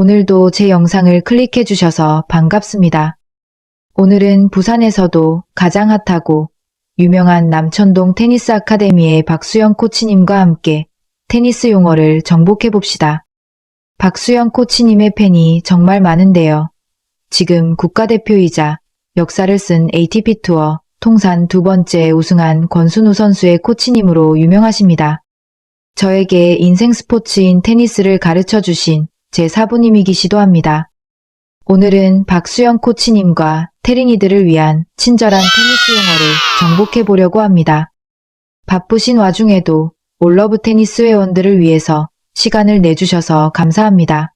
오늘도 제 영상을 클릭해 주셔서 반갑습니다. 오늘은 부산에서도 가장 핫하고 유명한 남천동 테니스 아카데미의 박수영 코치님과 함께 테니스 용어를 정복해 봅시다. 박수영 코치님의 팬이 정말 많은데요. 지금 국가대표이자 역사를 쓴 ATP 투어 통산 2번째 우승한 권순우 선수의 코치님으로 유명하십니다. 저에게 인생 스포츠인 테니스를 가르쳐 주신 제 사부님이기시도 합니다. 오늘은 박수영 코치님과 테린이들을 위한 친절한 테니스 용어를 정복해 보려고 합니다. 바쁘신 와중에도 올러브 테니스 회원들을 위해서 시간을 내주셔서 감사합니다.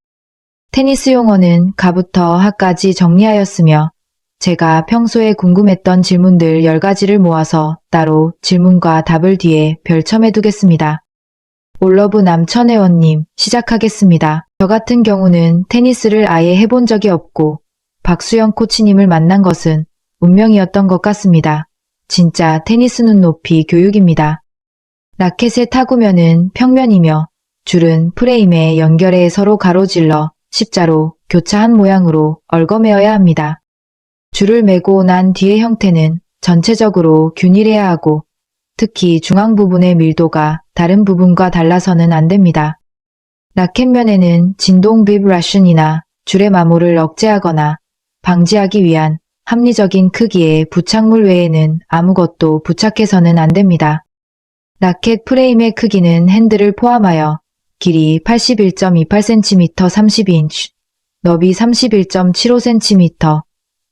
테니스 용어는 가부터 하까지 정리하였으며 제가 평소에 궁금했던 질문들 10가지를 모아서 따로 질문과 답을 뒤에 별첨해 두겠습니다. 올러브 남천 회원님, 시작하겠습니다. 저 같은 경우는 테니스를 아예 해본 적이 없고 박수영 코치님을 만난 것은 운명이었던 것 같습니다. 진짜 테니스 눈높이 교육입니다. 라켓의 타구면은 평면이며 줄은 프레임에 연결해 서로 가로질러 십자로 교차한 모양으로 얽어매어야 합니다. 줄을 매고 난 뒤의 형태는 전체적으로 균일해야 하고 특히 중앙 부분의 밀도가 다른 부분과 달라서는 안 됩니다. 라켓면에는 진동 비브라션이나 줄의 마모를 억제하거나 방지하기 위한 합리적인 크기의 부착물 외에는 아무것도 부착해서는 안 됩니다. 라켓 프레임의 크기는 핸들을 포함하여 길이 81.28cm 32인치, 너비 31.75cm,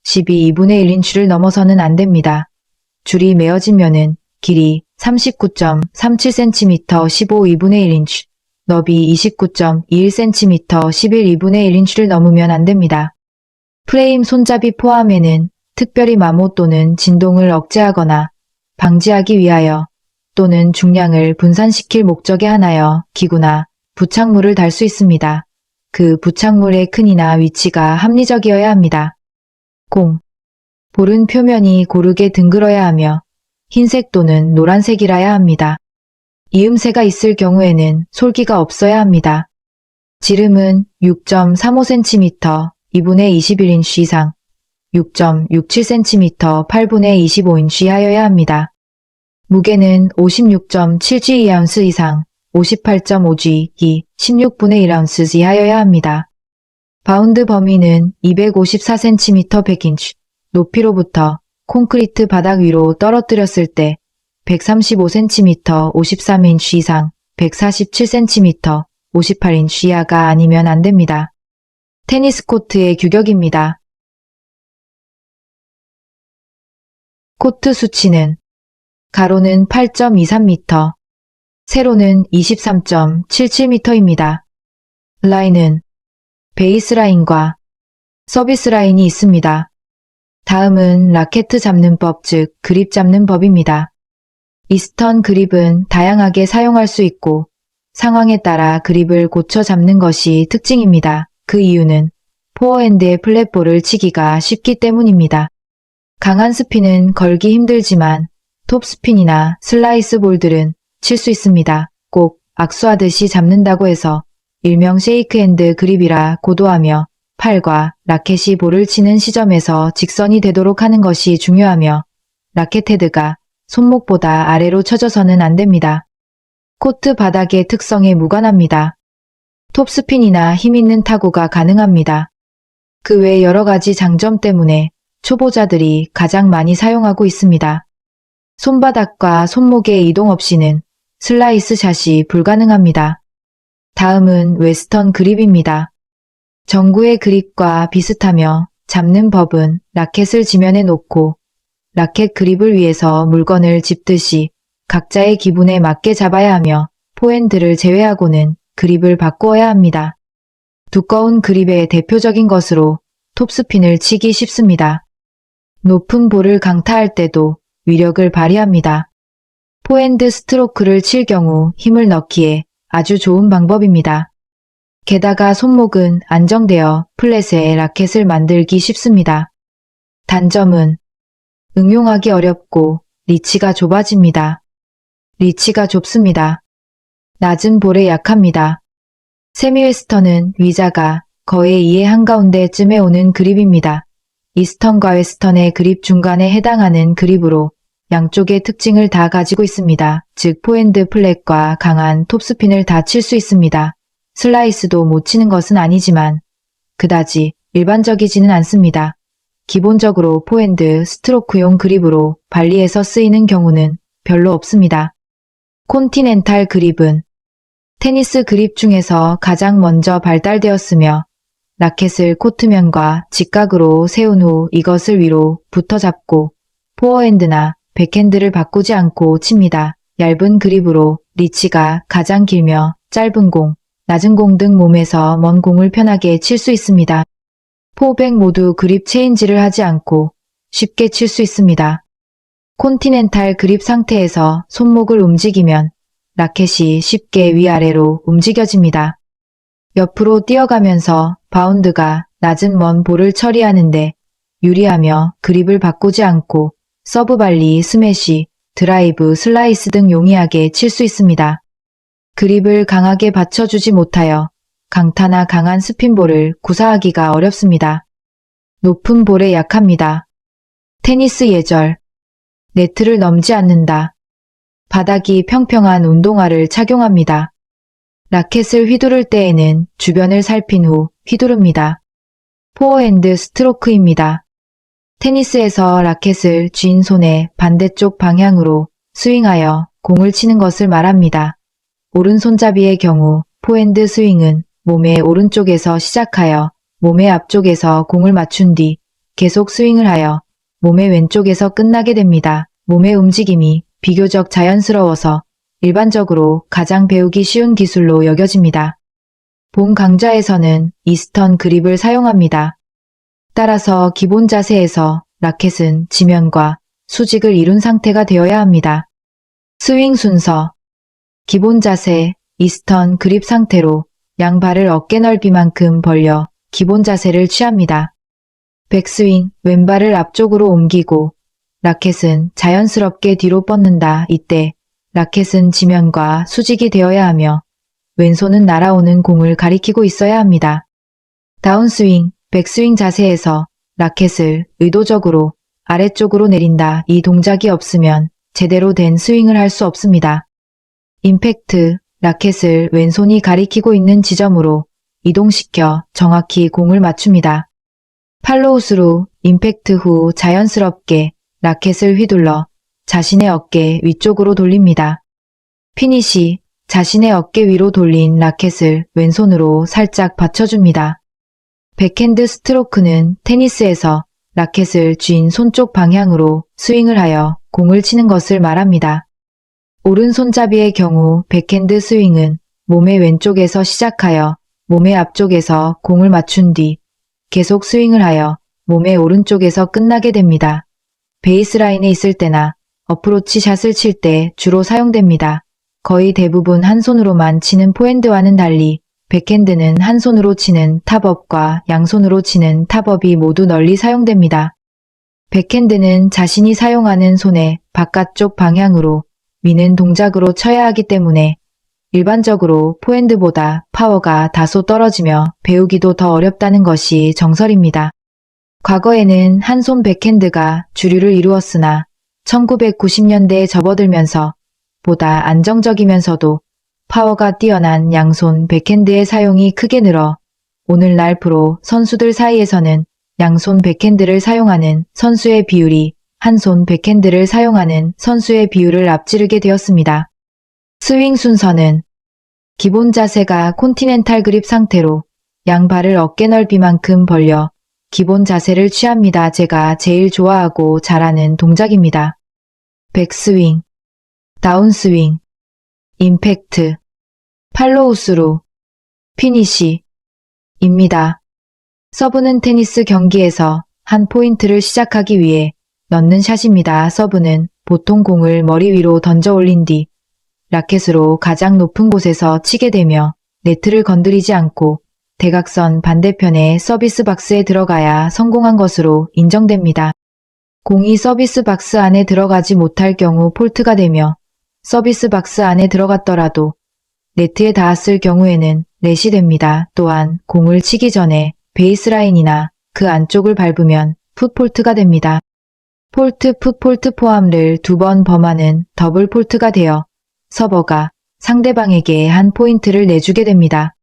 12분의 1인치를 넘어서는 안 됩니다. 줄이 메어진 면은 길이 39.37cm 15분의 1인치, 너비 29.21cm 11분의 1인치를 넘으면 안 됩니다. 프레임 손잡이 포함에는 특별히 마모 또는 진동을 억제하거나 방지하기 위하여 또는 중량을 분산시킬 목적에 한하여 기구나 부착물을 달 수 있습니다. 그 부착물의 크기나 위치가 합리적이어야 합니다. 볼은 표면이 고르게 둥글어야 하며 흰색 또는 노란색이라야 합니다. 이음새가 있을 경우에는 솔기가 없어야 합니다. 지름은 6.35cm 2분의 21인치 이상, 6.67cm 8분의 25인치 하여야 합니다. 무게는 56.7G2오unce 이상, 58.5G2, 16분의 1오unce 이하여야 합니다. 바운드 범위는 254cm 100인치, 높이로부터 콘크리트 바닥 위로 떨어뜨렸을 때 135cm 53인치 이상, 147cm 58인치 이하가 아니면 안 됩니다. 테니스 코트의 규격입니다. 코트 수치는 가로는 8.23m, 세로는 23.77m입니다. 라인은 베이스 라인과 서비스 라인이 있습니다. 다음은 라켓 잡는 법, 즉 그립 잡는 법입니다. 이스턴 그립은 다양하게 사용할 수 있고 상황에 따라 그립을 고쳐 잡는 것이 특징입니다. 그 이유는 포어핸드의 플랫볼을 치기가 쉽기 때문입니다. 강한 스핀은 걸기 힘들지만 톱스핀이나 슬라이스 볼들은 칠 수 있습니다. 꼭 악수하듯이 잡는다고 해서 일명 쉐이크핸드 그립이라 고도하며 팔과 라켓이 볼을 치는 시점에서 직선이 되도록 하는 것이 중요하며 라켓 헤드가 손목보다 아래로 쳐져서는 안 됩니다. 코트 바닥의 특성에 무관합니다. 톱스핀이나 힘있는 타구가 가능합니다. 그 외 여러 가지 장점 때문에 초보자들이 가장 많이 사용하고 있습니다. 손바닥과 손목의 이동 없이는 슬라이스 샷이 불가능합니다. 다음은 웨스턴 그립입니다. 정구의 그립과 비슷하며 잡는 법은 라켓을 지면에 놓고 라켓 그립을 위해서 물건을 짚듯이 각자의 기분에 맞게 잡아야 하며 포핸드를 제외하고는 그립을 바꾸어야 합니다. 두꺼운 그립의 대표적인 것으로 톱스핀을 치기 쉽습니다. 높은 볼을 강타할 때도 위력을 발휘합니다. 포핸드 스트로크를 칠 경우 힘을 넣기에 아주 좋은 방법입니다. 게다가 손목은 안정되어 플랫에 라켓을 만들기 쉽습니다. 단점은 응용하기 어렵고 리치가 좁아집니다. 리치가 좁습니다. 낮은 볼에 약합니다. 세미 웨스턴은 위자가 거의 2의 한가운데쯤에 오는 그립입니다. 이스턴과 웨스턴의 그립 중간에 해당하는 그립으로 양쪽의 특징을 다 가지고 있습니다. 즉 포핸드 플랫과 강한 톱스핀을 다 칠 수 있습니다. 슬라이스도 못 치는 것은 아니지만 그다지 일반적이지는 않습니다. 기본적으로 포핸드 스트로크용 그립으로 발리에서 쓰이는 경우는 별로 없습니다. 콘티넨탈 그립은 테니스 그립 중에서 가장 먼저 발달되었으며 라켓을 코트면과 직각으로 세운 후 이것을 위로 붙어 잡고 포어핸드나 백핸드를 바꾸지 않고 칩니다. 얇은 그립으로 리치가 가장 길며 짧은 공, 낮은 공 등 몸에서 먼 공을 편하게 칠 수 있습니다. 포백 모두 그립 체인지를 하지 않고 쉽게 칠 수 있습니다. 콘티넨탈 그립 상태에서 손목을 움직이면 라켓이 쉽게 위아래로 움직여집니다. 옆으로 뛰어가면서 바운드가 낮은 먼 볼을 처리하는데 유리하며 그립을 바꾸지 않고 서브 발리, 스매시, 드라이브, 슬라이스 등 용이하게 칠 수 있습니다. 그립을 강하게 받쳐주지 못하여 강타나 강한 스핀볼을 구사하기가 어렵습니다. 높은 볼에 약합니다. 테니스 예절. 네트를 넘지 않는다. 바닥이 평평한 운동화를 착용합니다. 라켓을 휘두를 때에는 주변을 살핀 후 휘두릅니다. 포어핸드 스트로크입니다. 테니스에서 라켓을 쥔 손의 반대쪽 방향으로 스윙하여 공을 치는 것을 말합니다. 오른손잡이의 경우 포핸드 스윙은 몸의 오른쪽에서 시작하여 몸의 앞쪽에서 공을 맞춘 뒤 계속 스윙을 하여 몸의 왼쪽에서 끝나게 됩니다. 몸의 움직임이 비교적 자연스러워서 일반적으로 가장 배우기 쉬운 기술로 여겨집니다. 본 강좌에서는 이스턴 그립을 사용합니다. 따라서 기본 자세에서 라켓은 지면과 수직을 이룬 상태가 되어야 합니다. 스윙 순서. 기본 자세, 이스턴 그립 상태로 양발을 어깨 넓이만큼 벌려 기본 자세를 취합니다. 백스윙, 왼발을 앞쪽으로 옮기고 라켓은 자연스럽게 뒤로 뻗는다. 이때 라켓은 지면과 수직이 되어야 하며 왼손은 날아오는 공을 가리키고 있어야 합니다. 다운스윙, 백스윙 자세에서 라켓을 의도적으로 아래쪽으로 내린다. 이 동작이 없으면 제대로 된 스윙을 할 수 없습니다. 임팩트, 라켓을 왼손이 가리키고 있는 지점으로 이동시켜 정확히 공을 맞춥니다. 팔로우스루, 임팩트 후 자연스럽게 라켓을 휘둘러 자신의 어깨 위쪽으로 돌립니다. 피니시, 자신의 어깨 위로 돌린 라켓을 왼손으로 살짝 받쳐줍니다. 백핸드 스트로크는 테니스에서 라켓을 쥔 손쪽 방향으로 스윙을 하여 공을 치는 것을 말합니다. 오른손잡이의 경우 백핸드 스윙은 몸의 왼쪽에서 시작하여 몸의 앞쪽에서 공을 맞춘 뒤 계속 스윙을 하여 몸의 오른쪽에서 끝나게 됩니다. 베이스라인에 있을 때나 어프로치 샷을 칠 때 주로 사용됩니다. 거의 대부분 한 손으로만 치는 포핸드와는 달리 백핸드는 한 손으로 치는 탑업과 양손으로 치는 탑업이 모두 널리 사용됩니다. 백핸드는 자신이 사용하는 손의 바깥쪽 방향으로 미는 동작으로 쳐야 하기 때문에 일반적으로 포핸드보다 파워가 다소 떨어지며 배우기도 더 어렵다는 것이 정설입니다. 과거에는 한 손 백핸드가 주류를 이루었으나 1990년대에 접어들면서 보다 안정적이면서도 파워가 뛰어난 양손 백핸드의 사용이 크게 늘어 오늘날 프로 선수들 사이에서는 양손 백핸드를 사용하는 선수의 비율이 한 손 백핸드를 사용하는 선수의 비율을 앞지르게 되었습니다. 스윙 순서는 기본 자세가 콘티넨탈 그립 상태로 양발을 어깨 넓이만큼 벌려 기본 자세를 취합니다. 제가 제일 좋아하고 잘하는 동작입니다. 백스윙, 다운스윙, 임팩트, 팔로우스루, 피니시입니다. 서브는 테니스 경기에서 한 포인트를 시작하기 위해 넣는 샷입니다. 서브는 보통 공을 머리 위로 던져 올린 뒤 라켓으로 가장 높은 곳에서 치게 되며 네트를 건드리지 않고 대각선 반대편의 서비스 박스에 들어가야 성공한 것으로 인정됩니다. 공이 서비스 박스 안에 들어가지 못할 경우 폴트가 되며 서비스 박스 안에 들어갔더라도 네트에 닿았을 경우에는 넷이 됩니다. 또한 공을 치기 전에 베이스라인이나 그 안쪽을 밟으면 풋폴트가 됩니다. 폴트, 풋폴트 포함을 2번 범하는 더블 폴트가 되어 서버가 상대방에게 한 포인트를 내주게 됩니다.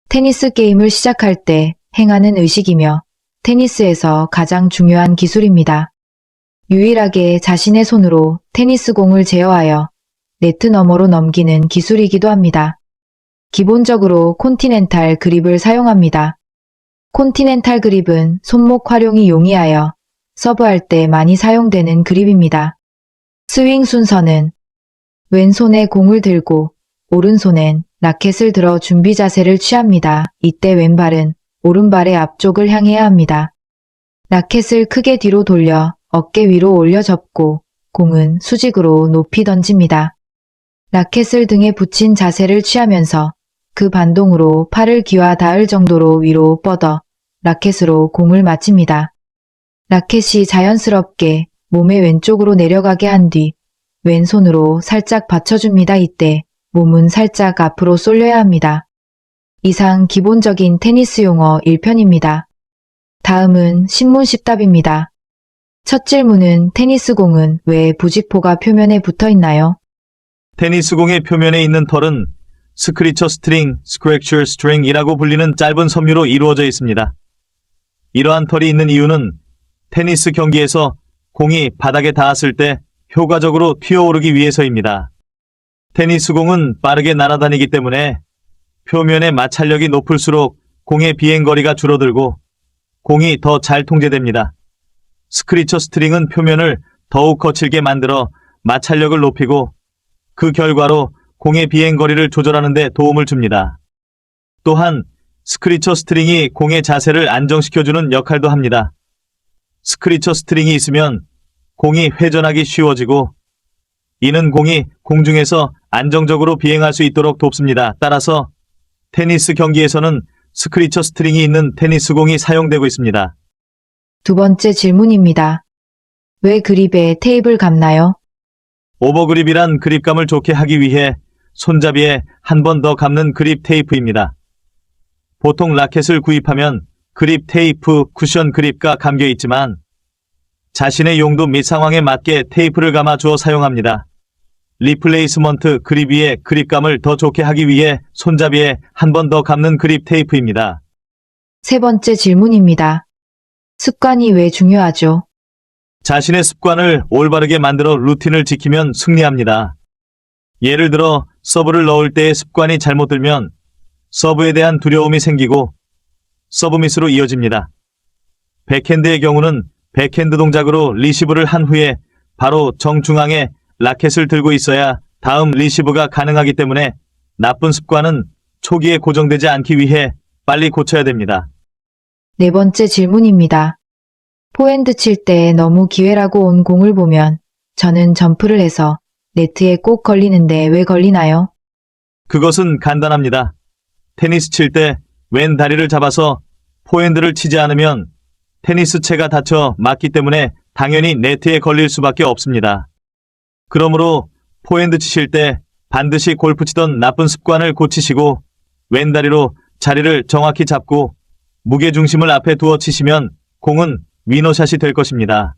테니스 게임을 시작할 때 행하는 의식이며 테니스에서 가장 중요한 기술입니다. 유일하게 자신의 손으로 테니스 공을 제어하여 네트 너머로 넘기는 기술이기도 합니다. 기본적으로 콘티넨탈 그립을 사용합니다. 콘티넨탈 그립은 손목 활용이 용이하여 서브할 때 많이 사용되는 그립입니다. 스윙 순서는 왼손에 공을 들고 오른손엔 라켓을 들어 준비 자세를 취합니다. 이때 왼발은 오른발의 앞쪽을 향해야 합니다. 라켓을 크게 뒤로 돌려 어깨 위로 올려 접고 공은 수직으로 높이 던집니다. 라켓을 등에 붙인 자세를 취하면서 그 반동으로 팔을 귀와 닿을 정도로 위로 뻗어 라켓으로 공을 맞춥니다. 라켓이 자연스럽게 몸의 왼쪽으로 내려가게 한 뒤 왼손으로 살짝 받쳐줍니다. 이때 몸은 살짝 앞으로 쏠려야 합니다. 이상 기본적인 테니스 용어 1편입니다. 다음은 신문십답입니다. 첫 질문은 테니스 공은 왜 부직포가 표면에 붙어 있나요? 테니스 공의 표면에 있는 털은 스크리처 스트링, 스크랙처 스트링이라고 불리는 짧은 섬유로 이루어져 있습니다. 이러한 털이 있는 이유는 테니스 경기에서 공이 바닥에 닿았을 때 효과적으로 튀어오르기 위해서입니다. 테니스 공은 빠르게 날아다니기 때문에 표면의 마찰력이 높을수록 공의 비행거리가 줄어들고 공이 더 잘 통제됩니다. 스크리처 스트링은 표면을 더욱 거칠게 만들어 마찰력을 높이고 그 결과로 공의 비행거리를 조절하는 데 도움을 줍니다. 또한 스크리처 스트링이 공의 자세를 안정시켜주는 역할도 합니다. 스크리처 스트링이 있으면 공이 회전하기 쉬워지고 이는 공이 공중에서 안정적으로 비행할 수 있도록 돕습니다. 따라서 테니스 경기에서는 스크리처 스트링이 있는 테니스 공이 사용되고 있습니다. 두 번째 질문입니다. 왜 그립에 테이프를 감나요? 오버그립이란 그립감을 좋게 하기 위해 손잡이에 한 번 더 감는 그립 테이프입니다. 보통 라켓을 구입하면 그립 테이프, 쿠션 그립과 감겨 있지만 자신의 용도 및 상황에 맞게 테이프를 감아 주어 사용합니다. 리플레이스먼트 그립 위에 그립감을 더 좋게 하기 위해 손잡이에 한 번 더 감는 그립 테이프입니다. 세 번째 질문입니다. 습관이 왜 중요하죠? 자신의 습관을 올바르게 만들어 루틴을 지키면 승리합니다. 예를 들어 서브를 넣을 때의 습관이 잘못 들면 서브에 대한 두려움이 생기고 서브 미스로 이어집니다. 백핸드의 경우는 백핸드 동작으로 리시브를 한 후에 바로 정중앙에 라켓을 들고 있어야 다음 리시브가 가능하기 때문에 나쁜 습관은 초기에 고정되지 않기 위해 빨리 고쳐야 됩니다. 네 번째 질문입니다. 포핸드 칠 때 너무 기회라고 온 공을 보면 저는 점프를 해서 네트에 꼭 걸리는데 왜 걸리나요? 그것은 간단합니다. 테니스 칠 때 왼 다리를 잡아서 포핸드를 치지 않으면 테니스 채가 닫혀 맞기 때문에 당연히 네트에 걸릴 수밖에 없습니다. 그러므로 포핸드 치실 때 반드시 골프 치던 나쁜 습관을 고치시고 왼다리로 자리를 정확히 잡고 무게중심을 앞에 두어 치시면 공은 위너샷이 될 것입니다.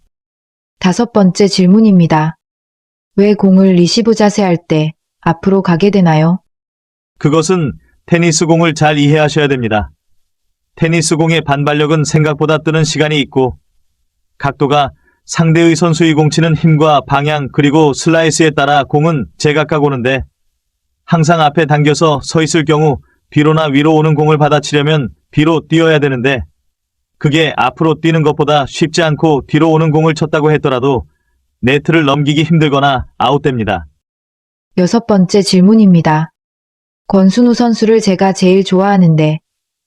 다섯 번째 질문입니다. 왜 공을 리시브 자세할 때 앞으로 가게 되나요? 그것은 테니스 공을 잘 이해하셔야 됩니다. 테니스 공의 반발력은 생각보다 뜨는 시간이 있고 각도가 상대의 선수의 공치는 힘과 방향 그리고 슬라이스에 따라 공은 제각각 오는데 항상 앞에 당겨서 서 있을 경우 뒤로나 위로 오는 공을 받아치려면 뒤로 뛰어야 되는데 그게 앞으로 뛰는 것보다 쉽지 않고 뒤로 오는 공을 쳤다고 했더라도 네트를 넘기기 힘들거나 아웃됩니다. 여섯 번째 질문입니다. 권순우 선수를 제가 제일 좋아하는데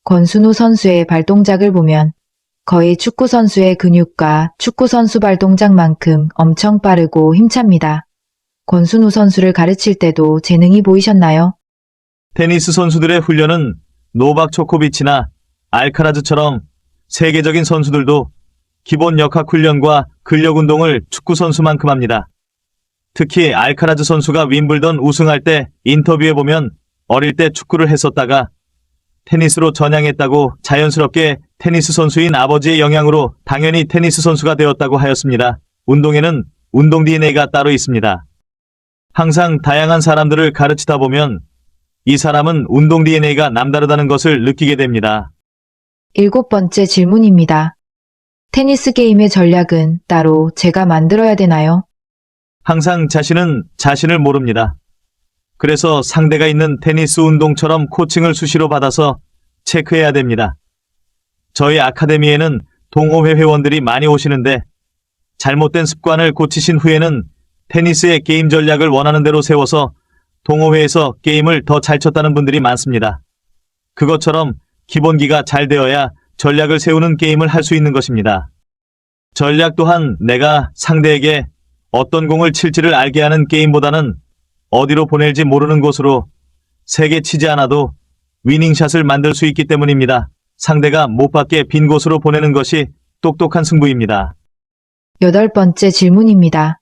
권순우 선수의 발동작을 보면 거의 축구 선수의 근육과 축구 선수 발동작만큼 엄청 빠르고 힘찹니다. 권순우 선수를 가르칠 때도 재능이 보이셨나요? 테니스 선수들의 훈련은 노박 조코비치나 알카라즈처럼 세계적인 선수들도 기본 역학 훈련과 근력 운동을 축구 선수만큼 합니다. 특히 알카라즈 선수가 윈블던 우승할 때 인터뷰에 보면 어릴 때 축구를 했었다가 테니스로 전향했다고 자연스럽게 테니스 선수인 아버지의 영향으로 당연히 테니스 선수가 되었다고 하였습니다. 운동에는 운동 DNA가 따로 있습니다. 항상 다양한 사람들을 가르치다 보면 이 사람은 운동 DNA가 남다르다는 것을 느끼게 됩니다. 7번째 질문입니다. 테니스 게임의 전략은 따로 제가 만들어야 되나요? 항상 자신은 자신을 모릅니다. 그래서 상대가 있는 테니스 운동처럼 코칭을 수시로 받아서 체크해야 됩니다. 저희 아카데미에는 동호회 회원들이 많이 오시는데 잘못된 습관을 고치신 후에는 테니스의 게임 전략을 원하는 대로 세워서 동호회에서 게임을 더 잘 쳤다는 분들이 많습니다. 그것처럼 기본기가 잘 되어야 전략을 세우는 게임을 할 수 있는 것입니다. 전략 또한 내가 상대에게 어떤 공을 칠지를 알게 하는 게임보다는 어디로 보낼지 모르는 곳으로 세게 치지 않아도 위닝샷을 만들 수 있기 때문입니다. 상대가 못 받게 빈 곳으로 보내는 것이 똑똑한 승부입니다. 8번째 질문입니다.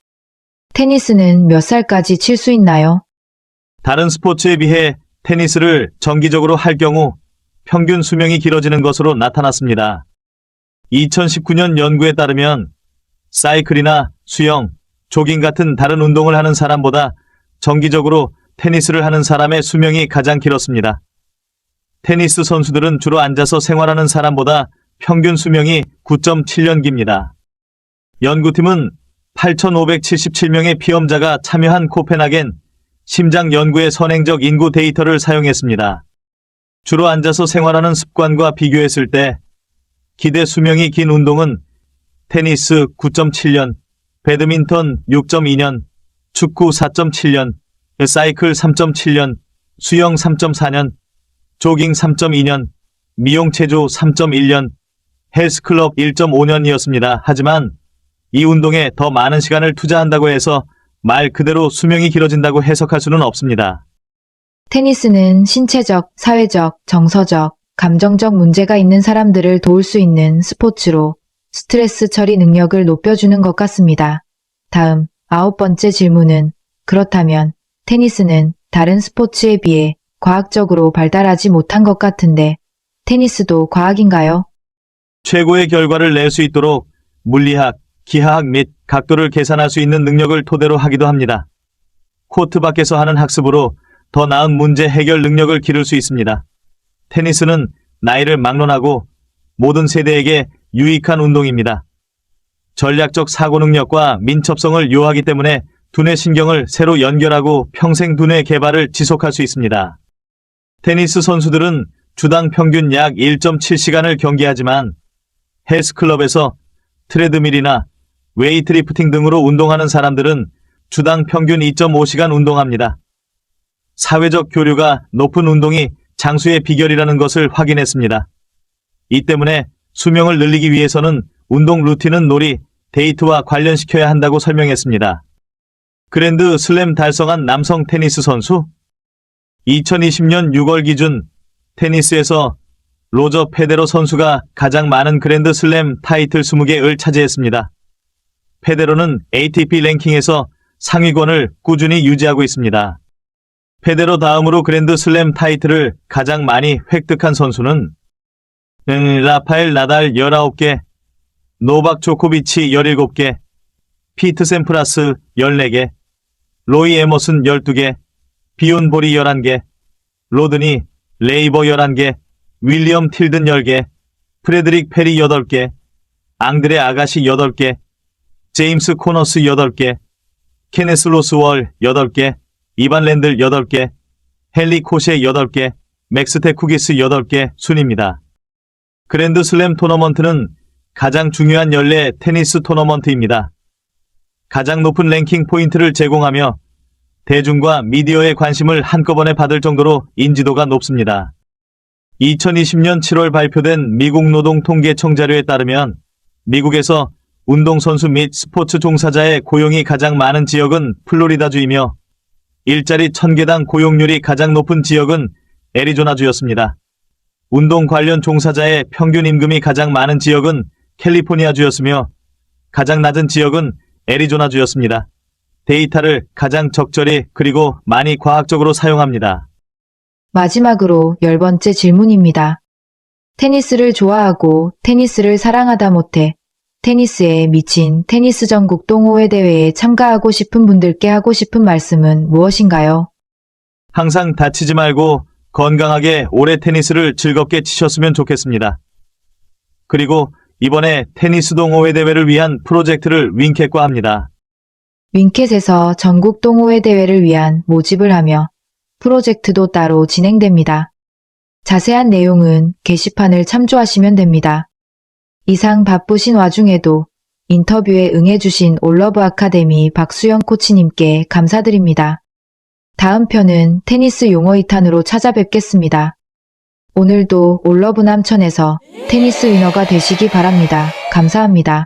테니스는 몇 살까지 칠 수 있나요? 다른 스포츠에 비해 테니스를 정기적으로 할 경우 평균 수명이 길어지는 것으로 나타났습니다. 2019년 연구에 따르면 사이클이나 수영, 조깅 같은 다른 운동을 하는 사람보다 정기적으로 테니스를 하는 사람의 수명이 가장 길었습니다. 테니스 선수들은 주로 앉아서 생활하는 사람보다 평균 수명이 9.7년기입니다. 연구팀은 8,577명의 피험자가 참여한 코펜하겐 심장 연구의 선행적 인구 데이터를 사용했습니다. 주로 앉아서 생활하는 습관과 비교했을 때 기대 수명이 긴 운동은 테니스 9.7년, 배드민턴 6.2년, 축구 4.7년, 사이클 3.7년, 수영 3.4년, 조깅 3.2년, 미용체조 3.1년, 헬스클럽 1.5년이었습니다. 하지만 이 운동에 더 많은 시간을 투자한다고 해서 말 그대로 수명이 길어진다고 해석할 수는 없습니다. 테니스는 신체적, 사회적, 정서적, 감정적 문제가 있는 사람들을 도울 수 있는 스포츠로 스트레스 처리 능력을 높여주는 것 같습니다. 다음 9번째 질문은 그렇다면 테니스는 다른 스포츠에 비해 과학적으로 발달하지 못한 것 같은데 테니스도 과학인가요? 최고의 결과를 낼 수 있도록 물리학, 기하학 및 각도를 계산할 수 있는 능력을 토대로 하기도 합니다. 코트 밖에서 하는 학습으로 더 나은 문제 해결 능력을 기를 수 있습니다. 테니스는 나이를 막론하고 모든 세대에게 유익한 운동입니다. 전략적 사고 능력과 민첩성을 요하기 때문에 두뇌 신경을 새로 연결하고 평생 두뇌 개발을 지속할 수 있습니다. 테니스 선수들은 주당 평균 약 1.7시간을 경기하지만 헬스클럽에서 트레드밀이나 웨이트리프팅 등으로 운동하는 사람들은 주당 평균 2.5시간 운동합니다. 사회적 교류가 높은 운동이 장수의 비결이라는 것을 확인했습니다. 이 때문에 수명을 늘리기 위해서는 운동 루틴은 놀이, 데이트와 관련시켜야 한다고 설명했습니다. 그랜드 슬램 달성한 남성 테니스 선수 2020년 6월 기준 테니스에서 로저 페데러 선수가 가장 많은 그랜드 슬램 타이틀 20개를 차지했습니다. 페데러는 ATP 랭킹에서 상위권을 꾸준히 유지하고 있습니다. 페데러 다음으로 그랜드 슬램 타이틀을 가장 많이 획득한 선수는 라파엘 나달 19개, 노박 조코비치 17개, 피트 샘프라스 14개, 로이 에머슨 12개, 비온 보리 11개, 로드니 레이버 11개, 윌리엄 틸든 10개, 프레드릭 페리 8개, 앙드레 아가시 8개, 제임스 코너스 8개, 케네스 로스월 8개, 이반 랜들 8개, 헨리 코셰 8개, 맥스테 쿠기스 8개 순입니다. 그랜드 슬램 토너먼트는 가장 중요한 연례 테니스 토너먼트입니다. 가장 높은 랭킹 포인트를 제공하며 대중과 미디어의 관심을 한꺼번에 받을 정도로 인지도가 높습니다. 2020년 7월 발표된 미국 노동통계청 자료에 따르면 미국에서 운동선수 및 스포츠 종사자의 고용이 가장 많은 지역은 플로리다주이며 일자리 1000개당 고용률이 가장 높은 지역은 애리조나주였습니다. 운동 관련 종사자의 평균 임금이 가장 많은 지역은 캘리포니아주였으며 가장 낮은 지역은 애리조나주였습니다. 데이터를 가장 적절히 그리고 많이 과학적으로 사용합니다. 마지막으로 10번째 질문입니다. 테니스를 좋아하고 테니스를 사랑하다 못해 테니스에 미친 테니스 전국 동호회 대회에 참가하고 싶은 분들께 하고 싶은 말씀은 무엇인가요? 항상 다치지 말고 건강하게 오래 테니스를 즐겁게 치셨으면 좋겠습니다. 그리고 이번에 테니스 동호회 대회를 위한 프로젝트를 윙캣과 합니다. 윙캣에서 전국 동호회 대회를 위한 모집을 하며 프로젝트도 따로 진행됩니다. 자세한 내용은 게시판을 참조하시면 됩니다. 이상 바쁘신 와중에도 인터뷰에 응해주신 올러브 아카데미 박수영 코치님께 감사드립니다. 다음 편은 테니스 용어 2탄으로 찾아뵙겠습니다. 오늘도 올러브 남천에서 테니스 위너가 되시기 바랍니다. 감사합니다.